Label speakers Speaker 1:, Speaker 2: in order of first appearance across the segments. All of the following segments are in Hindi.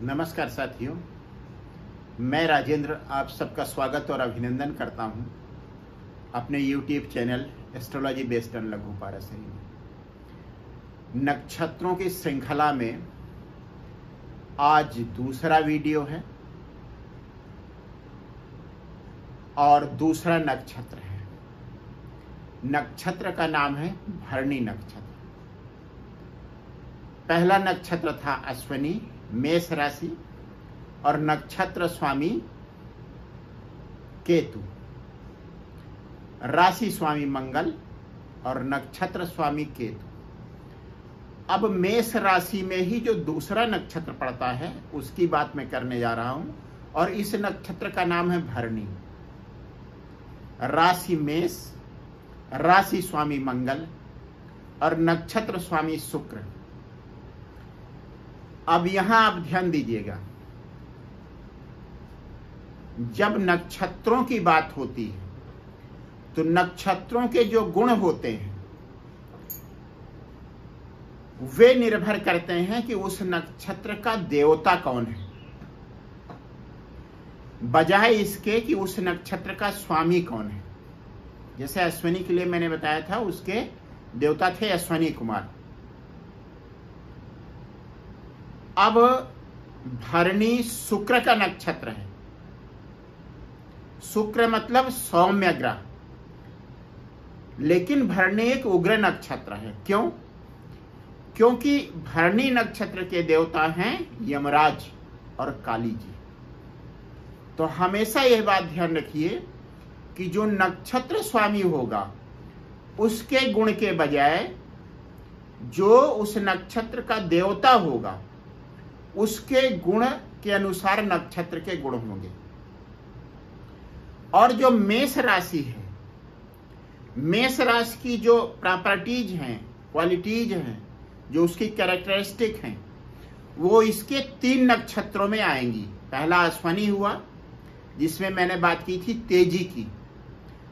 Speaker 1: नमस्कार साथियों, मैं राजेंद्र आप सबका स्वागत और अभिनंदन करता हूं अपने YouTube channel astrology based on लघु पारसरी में। नक्षत्रों की श्रृंखला में आज दूसरा वीडियो है और दूसरा नक्षत्र है। नक्षत्र का नाम है भरणी नक्षत्र। पहला नक्षत्र था अश्विनी, मेष राशि और नक्षत्र स्वामी केतु, राशि स्वामी मंगल और नक्षत्र स्वामी केतु। अब मेष राशि में ही जो दूसरा नक्षत्र पड़ता है उसकी बात मैं करने जा रहा हूं और इस नक्षत्र का नाम है भरणी। राशि मेष, राशि स्वामी मंगल और नक्षत्र स्वामी शुक्र। अब यहां आप ध्यान दीजिएगा, जब नक्षत्रों की बात होती है तो नक्षत्रों के जो गुण होते हैं वे निर्भर करते हैं कि उस नक्षत्र का देवता कौन है, बजाय इसके कि उस नक्षत्र का स्वामी कौन है। जैसे अश्विनी के लिए मैंने बताया था, उसके देवता थे अश्विनी कुमार। अब भरणी शुक्र का नक्षत्र है। शुक्र मतलब सौम्य ग्रह, लेकिन भरणी एक उग्र नक्षत्र है। क्यों? क्योंकि भरणी नक्षत्र के देवता हैं यमराज और काली जी। तो हमेशा यह बात ध्यान रखिए कि जो नक्षत्र स्वामी होगा उसके गुण के बजाय जो उस नक्षत्र का देवता होगा उसके गुण के अनुसार नक्षत्र के गुण होंगे। और जो मेष राशि है, मेष राशि की जो प्रॉपर्टीज हैं, क्वालिटीज हैं, जो उसकी कैरेक्टरिस्टिक हैं, वो इसके 3 नक्षत्रों में आएंगी। पहला अश्विनी हुआ, जिसमें मैंने बात की थी तेजी की,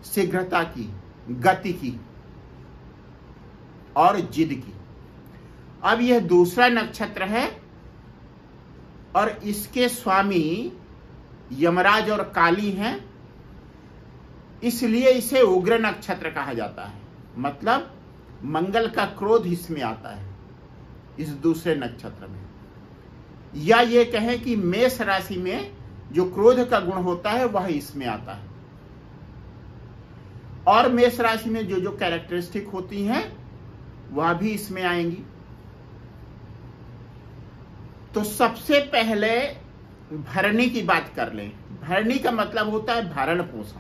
Speaker 1: शीघ्रता की, गति की और जिद की। अब यह दूसरा नक्षत्र है और इसके स्वामी यमराज और काली हैं, इसलिए इसे उग्र नक्षत्र कहा जाता है। मतलब मंगल का क्रोध इसमें आता है, इस दूसरे नक्षत्र में। या ये कहें कि मेष राशि में जो क्रोध का गुण होता है वह इसमें आता है, और मेष राशि में जो जो कैरेक्टरिस्टिक होती हैं वह भी इसमें आएंगी। तो सबसे पहले भरणी की बात कर लें। भरणी का मतलब होता है भरण पोषण।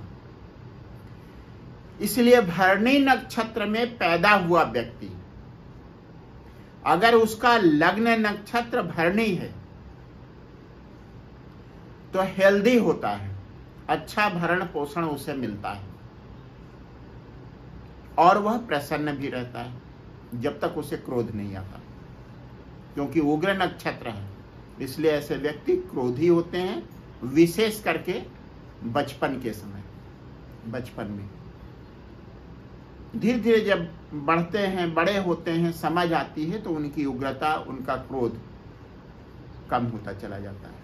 Speaker 1: इसलिए भरणी नक्षत्र में पैदा हुआ व्यक्ति, अगर उसका लग्न नक्षत्र भरणी है तो हेल्दी होता है, अच्छा भरण पोषण उसे मिलता है और वह प्रसन्न भी रहता है जब तक उसे क्रोध नहीं आता। क्योंकि उग्र नक्षत्र है इसलिए ऐसे व्यक्ति क्रोधी होते हैं, विशेष करके बचपन के समय। बचपन में धीरे धीरे जब बढ़ते हैं, बड़े होते हैं, समझ आती है तो उनकी उग्रता, उनका क्रोध कम होता चला जाता है।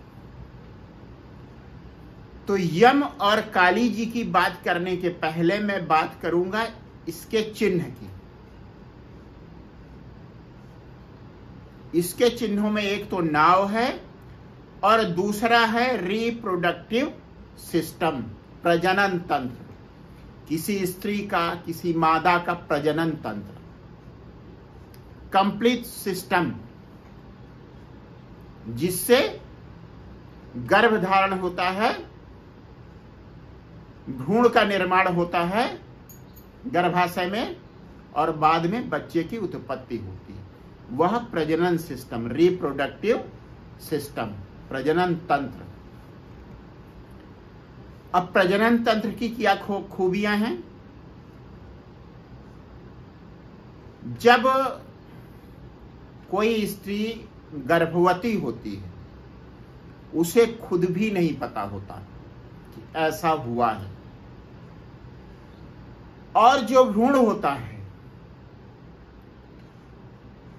Speaker 1: तो यम और काली जी की बात करने के पहले मैं बात करूंगा इसके चिन्ह की। इसके चिन्हों में एक तो नाव है और दूसरा है रिप्रोडक्टिव सिस्टम, प्रजनन तंत्र। किसी स्त्री का, किसी मादा का प्रजनन तंत्र, कंप्लीट सिस्टम, जिससे गर्भधारण होता है, भ्रूण का निर्माण होता है गर्भाशय में और बाद में बच्चे की उत्पत्ति होती है। वह प्रजनन सिस्टम, रिप्रोडक्टिव सिस्टम, प्रजनन तंत्र। अब प्रजनन तंत्र की क्या खूबियां हैं? जब कोई स्त्री गर्भवती होती है उसे खुद भी नहीं पता होता कि ऐसा हुआ है, और जो भ्रूण होता है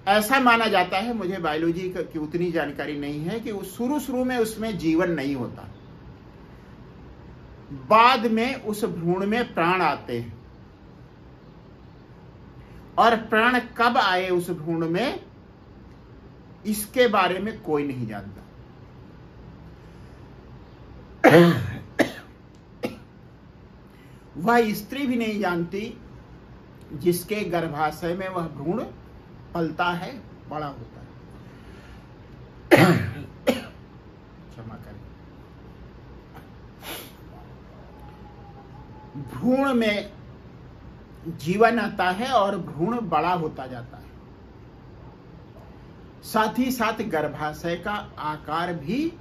Speaker 1: ऐसा माना जाता है, मुझे बायोलॉजी की उतनी जानकारी नहीं है, कि शुरू में उसमें जीवन नहीं होता, बाद में उस भ्रूण में प्राण आते हैं, और प्राण कब आए उस भ्रूण में इसके बारे में कोई नहीं जानता। वह स्त्री भी नहीं जानती जिसके गर्भाशय में वह भ्रूण पलता है, बड़ा होता है। क्षमा करें। भ्रूण में जीवन आता है और भ्रूण बड़ा होता जाता है, साथ ही साथ गर्भाशय का आकार भी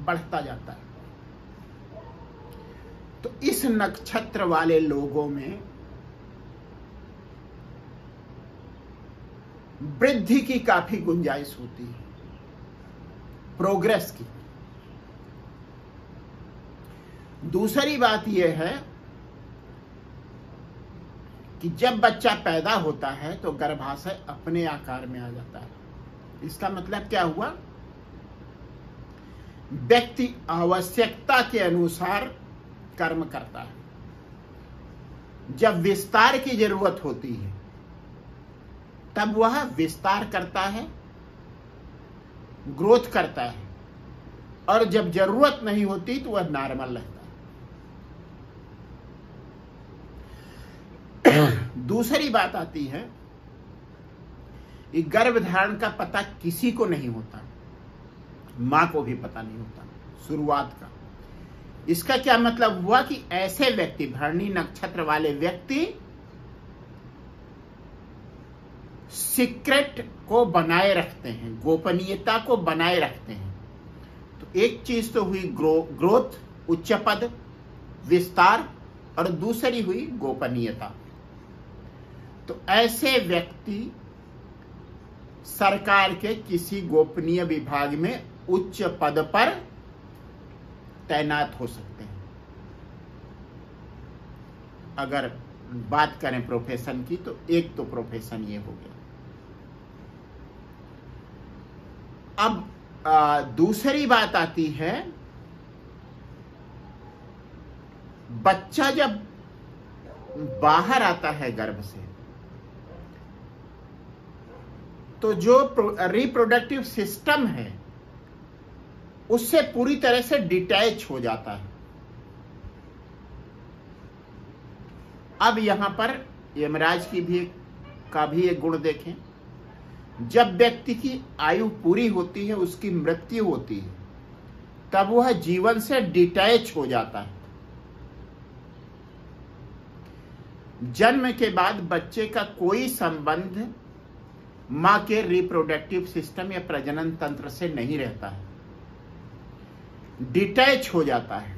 Speaker 1: बढ़ता जाता है। तो इस नक्षत्र वाले लोगों में वृद्धि की काफी गुंजाइश होती है, प्रोग्रेस की। दूसरी बात यह है कि जब बच्चा पैदा होता है तो गर्भाशय अपने आकार में आ जाता है। इसका मतलब क्या हुआ? व्यक्ति आवश्यकता के अनुसार कर्म करता है। जब विस्तार की जरूरत होती है तब वह विस्तार करता है, ग्रोथ करता है, और जब जरूरत नहीं होती तो वह नॉर्मल रहता है। दूसरी बात आती है कि गर्भधारण का पता किसी को नहीं होता, मां को भी पता नहीं होता शुरुआत का। इसका क्या मतलब हुआ कि ऐसे व्यक्ति, भरणी नक्षत्र वाले व्यक्ति, सीक्रेट को बनाए रखते हैं, गोपनीयता को बनाए रखते हैं। तो एक चीज तो हुई ग्रोथ, उच्च पद, विस्तार, और दूसरी हुई गोपनीयता। तो ऐसे व्यक्ति सरकार के किसी गोपनीय विभाग में उच्च पद पर तैनात हो सकते हैं। अगर बात करें प्रोफेशन की तो एक तो प्रोफेशन ये हो गया। अब दूसरी बात आती है, बच्चा जब बाहर आता है गर्भ से तो जो रिप्रोडक्टिव सिस्टम है उससे पूरी तरह से डिटैच हो जाता है। अब यहां पर यमराज का भी एक गुण देखें। जब व्यक्ति की आयु पूरी होती है, उसकी मृत्यु होती है, तब वह जीवन से डिटैच हो जाता है। जन्म के बाद बच्चे का कोई संबंध मां के रिप्रोडक्टिव सिस्टम या प्रजनन तंत्र से नहीं रहता है, डिटैच हो जाता है।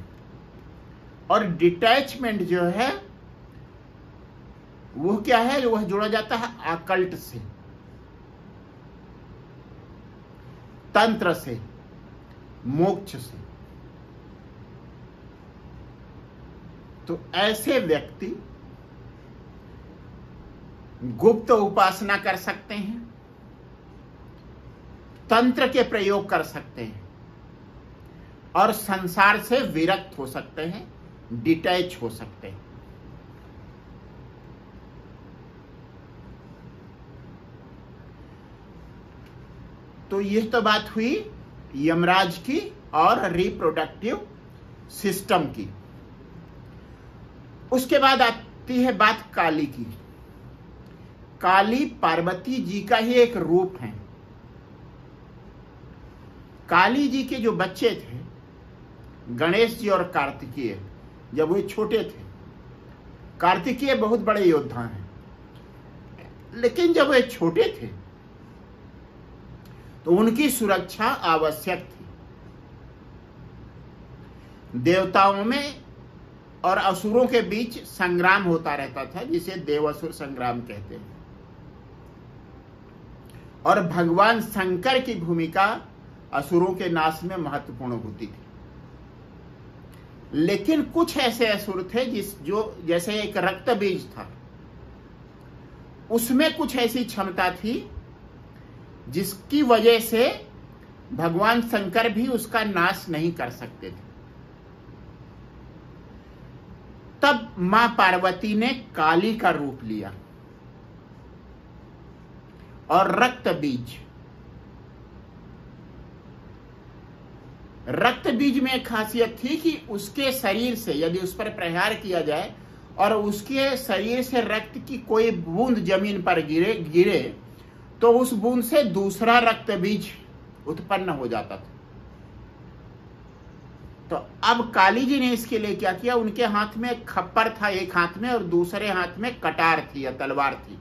Speaker 1: और डिटैचमेंट जो है वो क्या है? वह जोड़ा जाता है अकल्ट से, तंत्र से, मोक्ष से। तो ऐसे व्यक्ति गुप्त उपासना कर सकते हैं, तंत्र के प्रयोग कर सकते हैं, और संसार से विरक्त हो सकते हैं, डिटैच हो सकते हैं। तो यह तो बात हुई यमराज की और रिप्रोडक्टिव सिस्टम की। उसके बाद आती है बात काली की। काली पार्वती जी का ही एक रूप है। काली जी के जो बच्चे थे, गणेश जी और कार्तिकेय, जब वे छोटे थे, कार्तिकेय बहुत बड़े योद्धा हैं, लेकिन जब वे छोटे थे तो उनकी सुरक्षा आवश्यक थी। देवताओं में और असुरों के बीच संग्राम होता रहता था, जिसे देवासुर संग्राम कहते हैं। और भगवान शंकर की भूमिका असुरों के नाश में महत्वपूर्ण होती थी। लेकिन कुछ ऐसे असुर थे जैसे एक रक्त बीज था, उसमें कुछ ऐसी क्षमता थी जिसकी वजह से भगवान शंकर भी उसका नाश नहीं कर सकते थे। तब मां पार्वती ने काली का रूप लिया और रक्त बीज में खासियत थी कि उसके शरीर से यदि उस पर प्रहार किया जाए और उसके शरीर से रक्त की कोई बूंद जमीन पर गिरे तो उस बूंद से दूसरा रक्त बीज उत्पन्न हो जाता था। तो अब काली जी ने इसके लिए क्या किया, उनके हाथ में खप्पर था एक हाथ में और दूसरे हाथ में कटार थी या तलवार थी।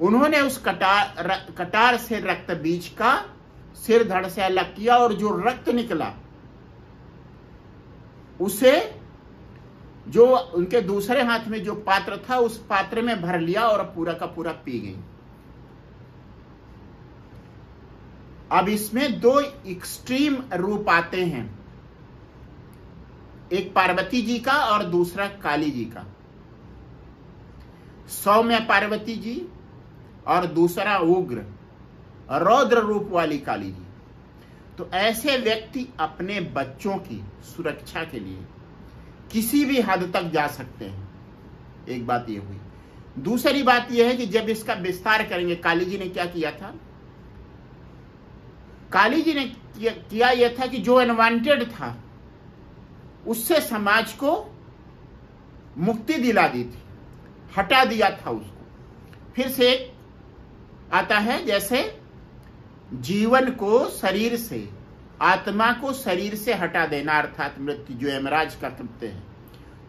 Speaker 1: उन्होंने उस कटार से रक्त बीज का सिर धड़ से अलग किया और जो रक्त निकला उसे जो उनके दूसरे हाथ में जो पात्र था उस पात्र में भर लिया और पूरा का पूरा पी गई। अब इसमें दो एक्सट्रीम रूप आते हैं, एक पार्वती जी का और दूसरा काली जी का। सौम्य पार्वती जी और दूसरा उग्र रौद्र रूप वाली काली जी। तो ऐसे व्यक्ति अपने बच्चों की सुरक्षा के लिए किसी भी हद तक जा सकते हैं। एक बात यह हुई। दूसरी बात यह है कि जब इसका विस्तार करेंगे, काली जी ने क्या किया था, काली जी ने किया यह था कि जो अनवांटेड था उससे समाज को मुक्ति दिला दी थी, हटा दिया था उसको। फिर से आता है जैसे जीवन को शरीर से, आत्मा को शरीर से हटा देना अर्थात मृत्यु, जो यमराज का कृत्य है,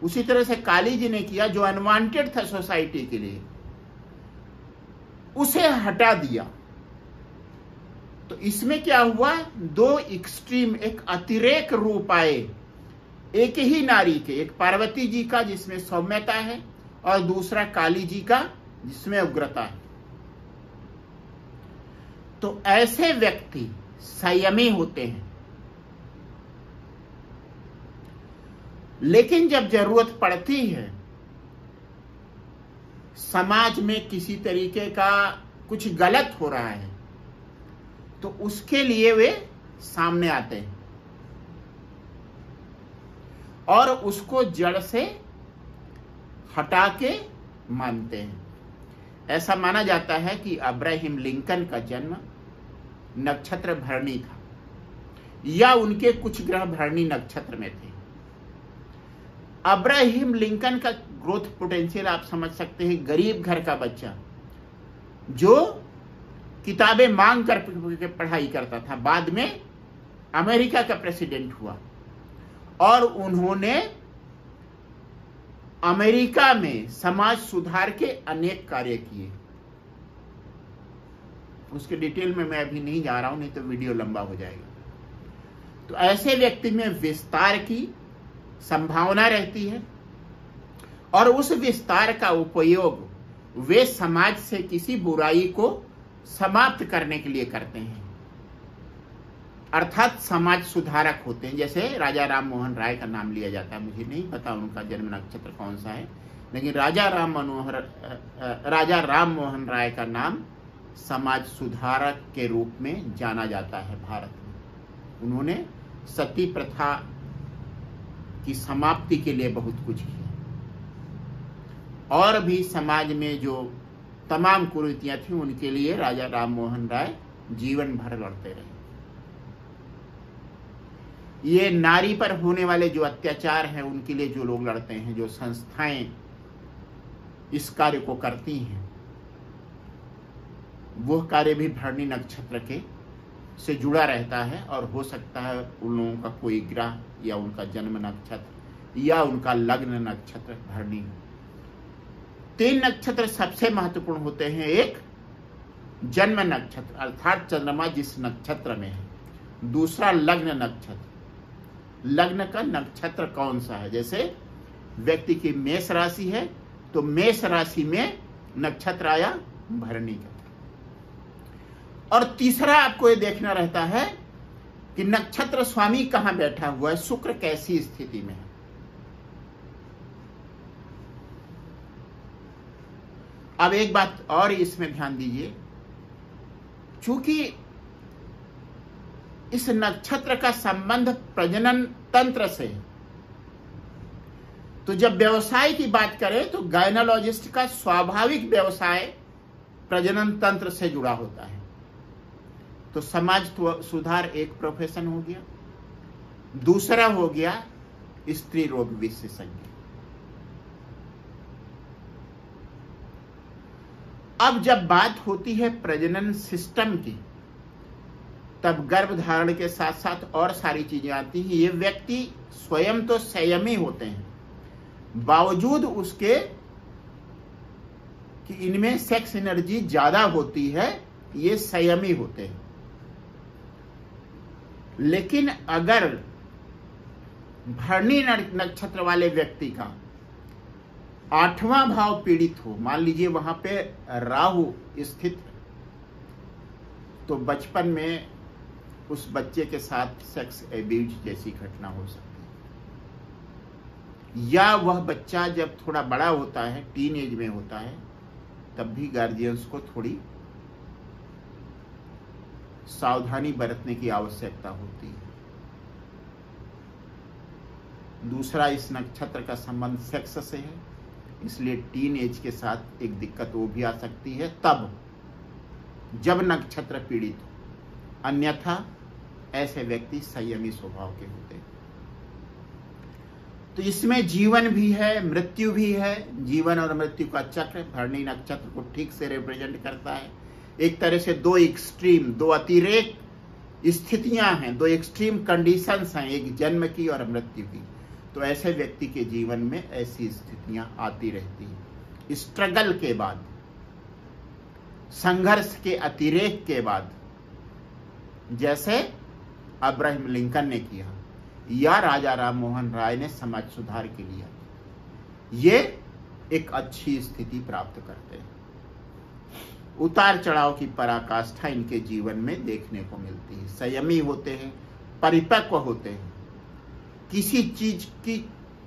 Speaker 1: उसी तरह से काली जी ने किया जो अनवांटेड था सोसाइटी के लिए, उसे हटा दिया। तो इसमें क्या हुआ, दो एक्सट्रीम, एक अतिरेक रूप आए एक ही नारी के, एक पार्वती जी का जिसमें सौम्यता है और दूसरा काली जी का जिसमें उग्रता है। तो ऐसे व्यक्ति संयमी होते हैं, लेकिन जब जरूरत पड़ती है, समाज में किसी तरीके का कुछ गलत हो रहा है, तो उसके लिए वे सामने आते हैं और उसको जड़ से हटा के मानते हैं। ऐसा माना जाता है कि अब्राहम लिंकन का जन्म नक्षत्र भरणी था या उनके कुछ ग्रह भरणी नक्षत्र में थे। अब्राहम लिंकन का ग्रोथ पोटेंशियल आप समझ सकते हैं, गरीब घर का बच्चा जो किताबें मांग कर पढ़ाई करता था, बाद में अमेरिका का प्रेसिडेंट हुआ और उन्होंने अमेरिका में समाज सुधार के अनेक कार्य किए। उसके डिटेल में मैं अभी नहीं जा रहा हूं, नहीं तो वीडियो लंबा हो जाएगा। तो ऐसे व्यक्ति में विस्तार की संभावना रहती है और उस विस्तार का उपयोग वे समाज से किसी बुराई को समाप्त करने के लिए करते हैं, अर्थात समाज सुधारक होते हैं। जैसे राजा राम मोहन राय का नाम लिया जाता है, मुझे नहीं पता उनका जन्म नक्षत्र कौन सा है, लेकिन राजा राम मोहन राय का नाम समाज सुधारक के रूप में जाना जाता है भारत में। उन्होंने सती प्रथा की समाप्ति के लिए बहुत कुछ किया और भी समाज में जो तमाम कुरीतियां थी उनके लिए राजा राम मोहन राय जीवन भर लड़ते रहे। ये नारी पर होने वाले जो अत्याचार हैं उनके लिए जो लोग लड़ते हैं, जो संस्थाएं इस कार्य को करती हैं, वो कार्य भी भरणी नक्षत्र के से जुड़ा रहता है और हो सकता है उन लोगों का कोई ग्रह या उनका जन्म नक्षत्र या उनका लग्न नक्षत्र भरणी। 3 नक्षत्र सबसे महत्वपूर्ण होते हैं। एक जन्म नक्षत्र अर्थात चंद्रमा जिस नक्षत्र में है, दूसरा लग्न नक्षत्र, लग्न का नक्षत्र कौन सा है। जैसे व्यक्ति की मेष राशि है तो मेष राशि में नक्षत्र आया भरणी का। और तीसरा आपको ये देखना रहता है कि नक्षत्र स्वामी कहां बैठा हुआ है, शुक्र कैसी स्थिति में है। अब एक बात और इसमें ध्यान दीजिए, चूंकि इस नक्षत्र का संबंध प्रजनन तंत्र से है, तो जब व्यवसाय की बात करें तो गायनोलॉजिस्ट का स्वाभाविक व्यवसाय प्रजनन तंत्र से जुड़ा होता है। तो समाज सुधार एक प्रोफेशन हो गया, दूसरा हो गया स्त्री रोग विशेषज्ञ। अब जब बात होती है प्रजनन सिस्टम की, तब गर्भधारण के साथ साथ और सारी चीजें आती हैं। ये व्यक्ति स्वयं तो संयमी होते हैं, बावजूद उसके कि इनमें सेक्स एनर्जी ज्यादा होती है, ये संयमी होते हैं। लेकिन अगर भरणी नक्षत्र वाले व्यक्ति का 8वां भाव पीड़ित हो, मान लीजिए वहां पे राहु स्थित, तो बचपन में उस बच्चे के साथ सेक्स एब्यूज जैसी घटना हो सकती है, या वह बच्चा जब थोड़ा बड़ा होता है, टीन एज में होता है, तब भी गार्जियंस को थोड़ी सावधानी बरतने की आवश्यकता होती है। दूसरा, इस नक्षत्र का संबंध सेक्स से है, इसलिए टीन एज के साथ एक दिक्कत वो भी आ सकती है तब जब नक्षत्र पीड़ित हो। अन्यथा ऐसे व्यक्ति संयमी स्वभाव के होते हैं। तो इसमें जीवन भी है, मृत्यु भी है। जीवन और मृत्यु का चक्र भरणी नक्षत्र को ठीक से रिप्रेजेंट करता है। एक तरह से दो एक्सट्रीम, दो अतिरेक स्थितियां हैं, दो एक्सट्रीम कंडीशंस हैं, एक जन्म की और मृत्यु की। तो ऐसे व्यक्ति के जीवन में ऐसी स्थितियां आती रहती हैं। स्ट्रगल के बाद, संघर्ष के अतिरेक के बाद, जैसे अब्राहम लिंकन ने किया या राजा राम मोहन राय ने समाज सुधार के लिए, ये एक अच्छी स्थिति प्राप्त करते हैं। उतार चढ़ाव की पराकाष्ठा इनके जीवन में देखने को मिलती है। संयमी होते हैं, परिपक्व होते हैं, किसी चीज की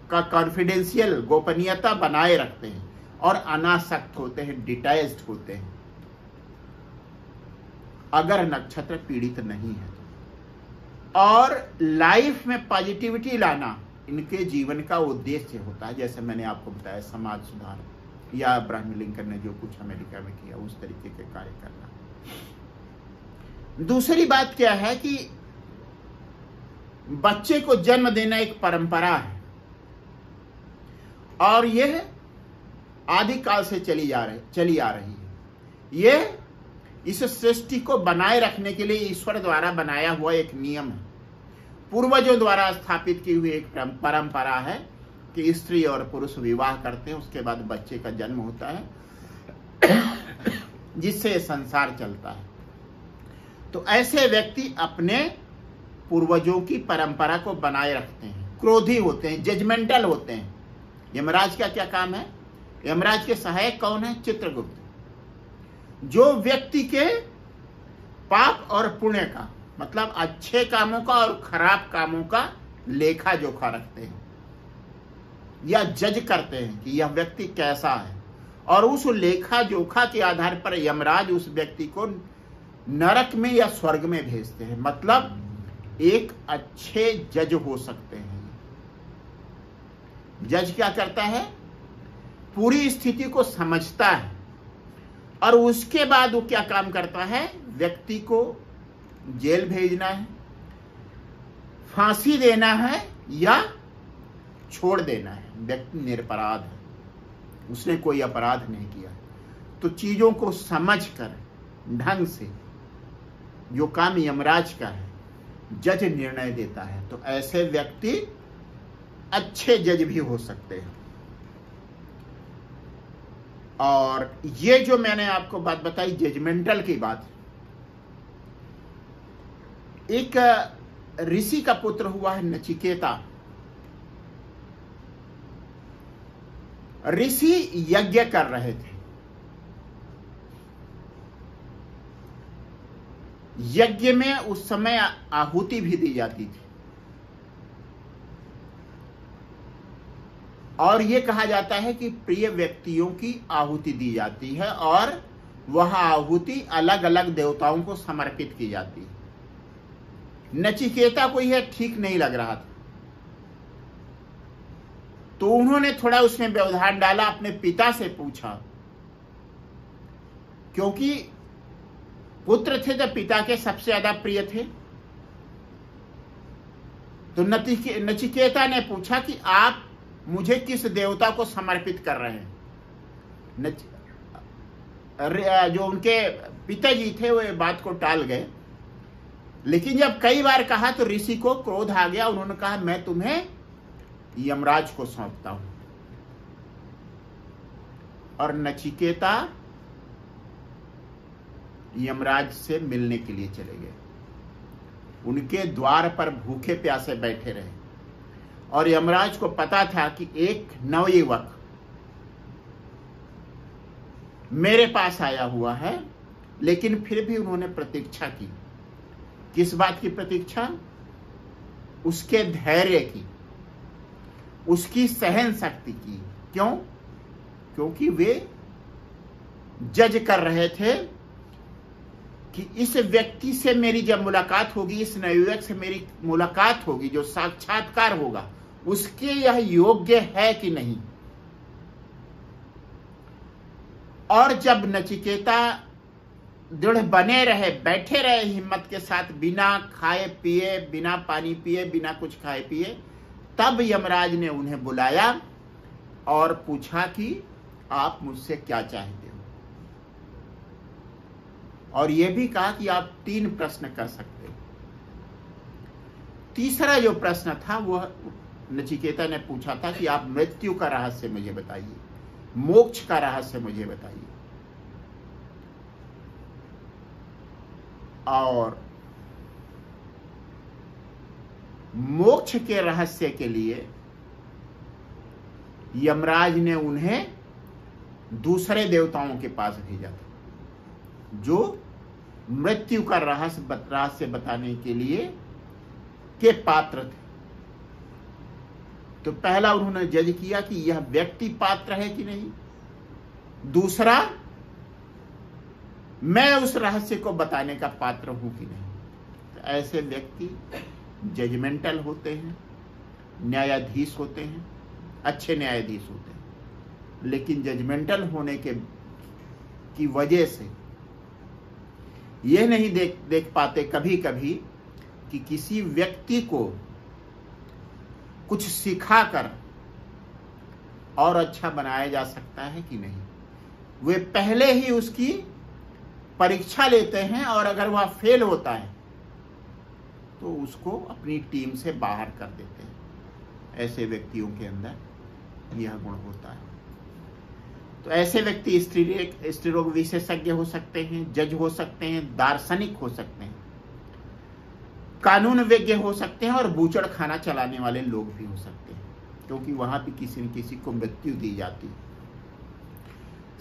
Speaker 1: का कॉन्फिडेंशियल गोपनीयता बनाए रखते हैं और अनासक्त होते हैं, डिटैच्ड होते हैं, अगर नक्षत्र पीड़ित नहीं है। और लाइफ में पॉजिटिविटी लाना इनके जीवन का उद्देश्य होता है। जैसे मैंने आपको बताया, समाज सुधार या अब्राहम लिंकन ने जो कुछ अमेरिका में किया, उस तरीके के कार्य करना। दूसरी बात क्या है कि बच्चे को जन्म देना एक परंपरा है और यह आदिकाल से चली आ रही है। यह इस सृष्टि को बनाए रखने के लिए ईश्वर द्वारा बनाया हुआ एक नियम है, पूर्वजों द्वारा स्थापित की हुई एक परंपरा है कि स्त्री और पुरुष विवाह करते हैं, उसके बाद बच्चे का जन्म होता है जिससे संसार चलता है। तो ऐसे व्यक्ति अपने पूर्वजों की परंपरा को बनाए रखते हैं, क्रोधी होते हैं, जजमेंटल होते हैं। यमराज का क्या काम है? यमराज के सहायक कौन है? चित्रगुप्त, जो व्यक्ति के पाप और पुण्य का, मतलब अच्छे कामों का और खराब कामों का लेखा जोखा रखते हैं या जज करते हैं कि यह व्यक्ति कैसा है, और उस लेखा जोखा के आधार पर यमराज उस व्यक्ति को नरक में या स्वर्ग में भेजते हैं। मतलब एक अच्छे जज हो सकते हैं। जज क्या करता है? पूरी स्थिति को समझता है और उसके बाद वो क्या काम करता है? व्यक्ति को जेल भेजना है, फांसी देना है या छोड़ देना है। व्यक्ति निरपराध है, उसने कोई अपराध नहीं किया। तो चीजों को समझकर ढंग से जो काम यमराज का है, जज निर्णय देता है। तो ऐसे व्यक्ति अच्छे जज भी हो सकते हैं। और ये जो मैंने आपको बात बताई जजमेंटल की बात, एक ऋषि का पुत्र हुआ है नचिकेता। ऋषि यज्ञ कर रहे थे। यज्ञ में उस समय आहुति भी दी जाती थी और ये कहा जाता है कि प्रिय व्यक्तियों की आहुति दी जाती है और वह आहुति अलग अलग देवताओं को समर्पित की जाती है। नचिकेता को यह ठीक नहीं लग रहा था, तो उन्होंने थोड़ा उसमें व्यवधान डाला, अपने पिता से पूछा, क्योंकि पुत्र थे तो पिता के सबसे ज्यादा प्रिय थे। तो नचिकेता ने पूछा कि आप मुझे किस देवता को समर्पित कर रहे हैं। जो उनके पिताजी थे वो बात को टाल गए, लेकिन जब कई बार कहा तो ऋषि को क्रोध आ गया। उन्होंने कहा मैं तुम्हें यमराज को सौंपता हूं। और नचिकेता यमराज से मिलने के लिए चले गए। उनके द्वार पर भूखे प्यासे बैठे रहे और यमराज को पता था कि एक नवयुवक मेरे पास आया हुआ है, लेकिन फिर भी उन्होंने प्रतीक्षा की। किस बात की प्रतीक्षा? उसके धैर्य की, उसकी सहन शक्ति की। क्यों? क्योंकि वे जज कर रहे थे कि इस व्यक्ति से मेरी जब मुलाकात होगी, इस नवयुवक से मेरी मुलाकात होगी, जो साक्षात्कार होगा, उसके यह योग्य है कि नहीं। और जब नचिकेता दृढ़ बने रहे, बैठे रहे हिम्मत के साथ, बिना खाए पिए, बिना पानी पिए, बिना कुछ खाए पिए, तब यमराज ने उन्हें बुलाया और पूछा कि आप मुझसे क्या चाहते हो। और यह भी कहा कि आप 3 प्रश्न कर सकते हो। तीसरा जो प्रश्न था वह नचिकेता ने पूछा था कि आप मृत्यु का रहस्य मुझे बताइए, मोक्ष का रहस्य मुझे बताइए। और मोक्ष के रहस्य के लिए यमराज ने उन्हें दूसरे देवताओं के पास भेजा था, जो मृत्यु का रहस्य बताने के लिए के पात्र थे। तो पहला उन्होंने जज किया कि यह व्यक्ति पात्र है कि नहीं। दूसरा, मैं उस रहस्य को बताने का पात्र हूं कि नहीं। तो ऐसे व्यक्ति जजमेंटल होते हैं, न्यायाधीश होते हैं, अच्छे न्यायाधीश होते हैं, लेकिन जजमेंटल होने की वजह से यह नहीं देख पाते कभी कभी कि किसी व्यक्ति को कुछ सिखाकर और अच्छा बनाया जा सकता है कि नहीं। वे पहले ही उसकी परीक्षा लेते हैं और अगर वह फेल होता है तो उसको अपनी टीम से बाहर कर देते हैं। ऐसे व्यक्तियों के अंदर यह गुण होता है। तो ऐसे व्यक्ति स्त्री रोग विशेषज्ञ हो सकते हैं, जज हो सकते हैं, दार्शनिक हो सकते हैं, कानून विज्ञ हो सकते हैं और बूचड़ खाना चलाने वाले लोग भी हो सकते हैं, क्योंकि वहां भी किसी न किसी को मृत्यु दी जाती है।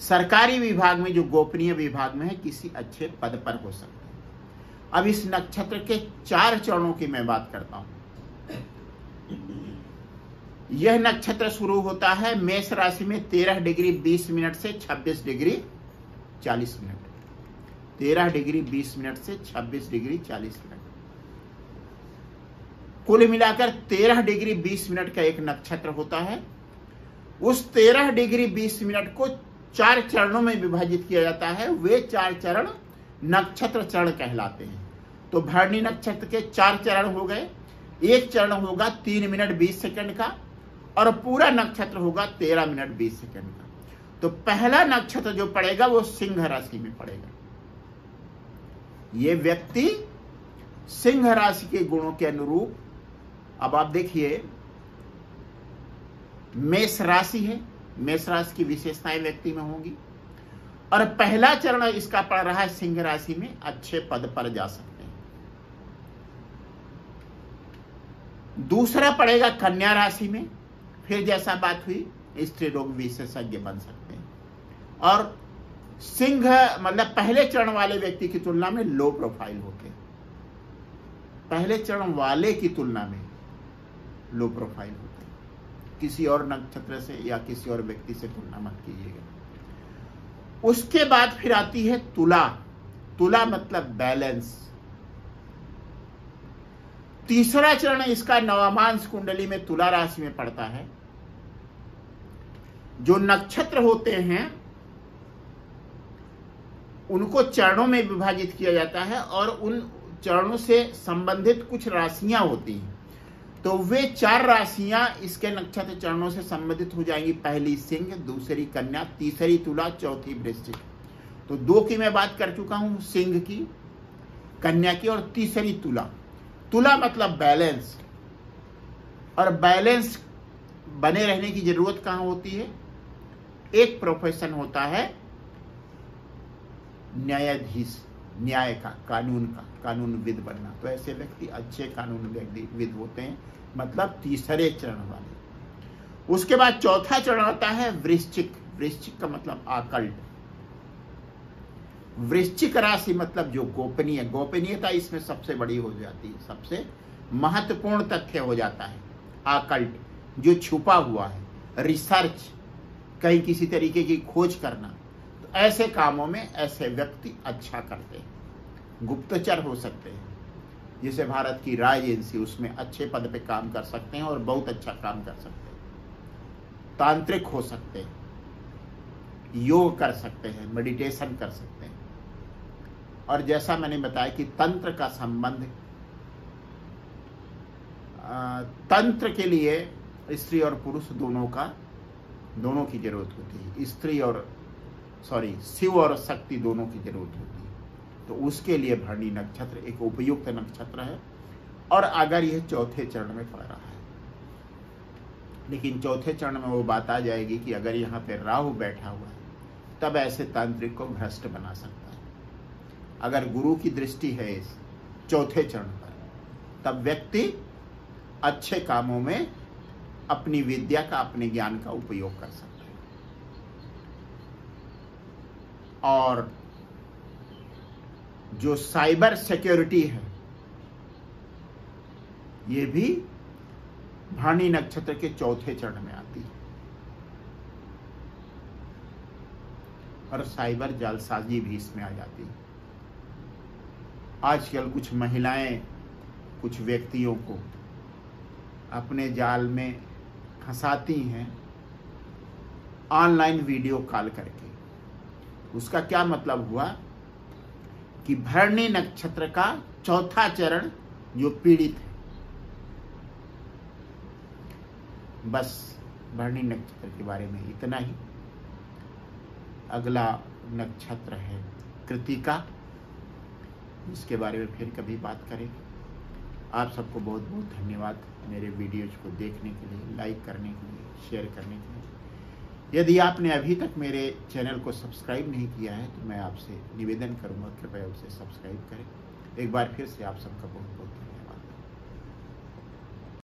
Speaker 1: सरकारी विभाग में, जो गोपनीय विभाग में है, किसी अच्छे पद पर हो सकते हैं। अब इस नक्षत्र के 4 चरणों की मैं बात करता हूं। यह नक्षत्र शुरू होता है मेष राशि में 13 डिग्री 20 मिनट से 26 डिग्री 40 मिनट। 13 डिग्री 20 मिनट से 26 डिग्री 40 मिनट, कुल मिलाकर 13 डिग्री 20 मिनट का एक नक्षत्र होता है। उस 13 डिग्री 20 मिनट को 4 चरणों में विभाजित किया जाता है। वे 4 चरण नक्षत्र चरण कहलाते हैं। तो भरणी नक्षत्र के 4 चरण हो गए। एक चरण होगा 3 मिनट 20 सेकंड का और पूरा नक्षत्र होगा 13 मिनट 20 सेकंड का। तो पहला नक्षत्र जो पड़ेगा वो सिंह राशि में पड़ेगा। ये व्यक्ति सिंह राशि के गुणों के अनुरूप, अब आप देखिए, मेष राशि है, मेष राशि की विशेषताएं व्यक्ति में होंगी और पहला चरण इसका पड़ रहा है सिंह राशि में, अच्छे पद पर जा सकते हैं। दूसरा पड़ेगा कन्या राशि में, फिर जैसा बात हुई स्त्री रोग विशेषज्ञ बन सकते हैं। और सिंह मतलब पहले चरण वाले व्यक्ति की तुलना में लो प्रोफाइल होते हैं, पहले चरण वाले की तुलना में लो प्रोफाइल होते हैं। किसी और नक्षत्र से या किसी और व्यक्ति से तुलना मत कीजिएगा। उसके बाद फिर आती है तुला। तुला मतलब बैलेंस। तीसरा चरण इसका नवमांश कुंडली में तुला राशि में पड़ता है। जो नक्षत्र होते हैं उनको चरणों में विभाजित किया जाता है और उन चरणों से संबंधित कुछ राशियां होती हैं। तो वे 4 राशियां इसके नक्षत्र चरणों से संबंधित हो जाएंगी। पहली सिंह, दूसरी कन्या, तीसरी तुला, चौथी वृश्चिक। तो 2 की मैं बात कर चुका हूं, सिंह की, कन्या की, और तीसरी तुला। तुला मतलब बैलेंस। और बैलेंस बने रहने की जरूरत कहां होती है? एक प्रोफेशन होता है न्यायाधीश, न्याय का, कानून का, कानूनविद बनना। तो ऐसे व्यक्ति अच्छे कानूनविद होते हैं, मतलब तीसरे चरण वाले। उसके बाद चौथा चरण आता है वृश्चिक। वृश्चिक का मतलब आकल्ट। वृश्चिक राशि मतलब जो गोपनीय, गोपनीयता इसमें सबसे बड़ी हो जाती है, सबसे महत्वपूर्ण तथ्य हो जाता है। आकल्ट जो छुपा हुआ है, रिसर्च, कहीं किसी तरीके की खोज करना। तो ऐसे कामों में ऐसे व्यक्ति अच्छा करते हैं। गुप्तचर हो सकते हैं, जैसे भारत की रॉ एजेंसी, उसमें अच्छे पद पे काम कर सकते हैं और बहुत अच्छा काम कर सकते हैं। तांत्रिक हो सकते हैं, योग कर सकते हैं, मेडिटेशन कर सकते हैं। और जैसा मैंने बताया कि तंत्र का संबंध, तंत्र के लिए स्त्री और पुरुष दोनों की जरूरत होती है। शिव और शक्ति दोनों की जरूरत होती है। तो उसके लिए भरणी नक्षत्र एक उपयुक्त नक्षत्र है। और अगर यह चौथे चरण में पड़ रहा है, लेकिन चौथे चरण में वो बात आ जाएगी कि अगर यहाँ पे राहु बैठा हुआ है तब ऐसे तांत्रिक को भ्रष्ट बना सकता है। अगर गुरु की दृष्टि है इस चौथे चरण पर, तब व्यक्ति अच्छे कामों में अपनी विद्या का, अपने ज्ञान का उपयोग कर सकता है। और जो साइबर सिक्योरिटी है, ये भी भरणी नक्षत्र के चौथे चरण में आती है। और साइबर जालसाजी भी इसमें आ जाती है। आजकल कुछ महिलाएं कुछ व्यक्तियों को अपने जाल में फंसाती हैं ऑनलाइन वीडियो कॉल करके। उसका क्या मतलब हुआ कि भरणी नक्षत्र का चौथा चरण जो पीड़ित है। बस भरणी नक्षत्र के बारे में इतना ही। अगला नक्षत्र है कृतिका, इसके बारे में फिर कभी बात करेंगे। आप सबको बहुत बहुत धन्यवाद मेरे वीडियोज को देखने के लिए, लाइक करने के लिए, शेयर करने के लिए। यदि आपने अभी तक मेरे चैनल को सब्सक्राइब नहीं किया है तो मैं आपसे निवेदन करूंगा, कृपया उसे सब्सक्राइब करें। एक बार फिर से आप सबका बहुत बहुत धन्यवाद।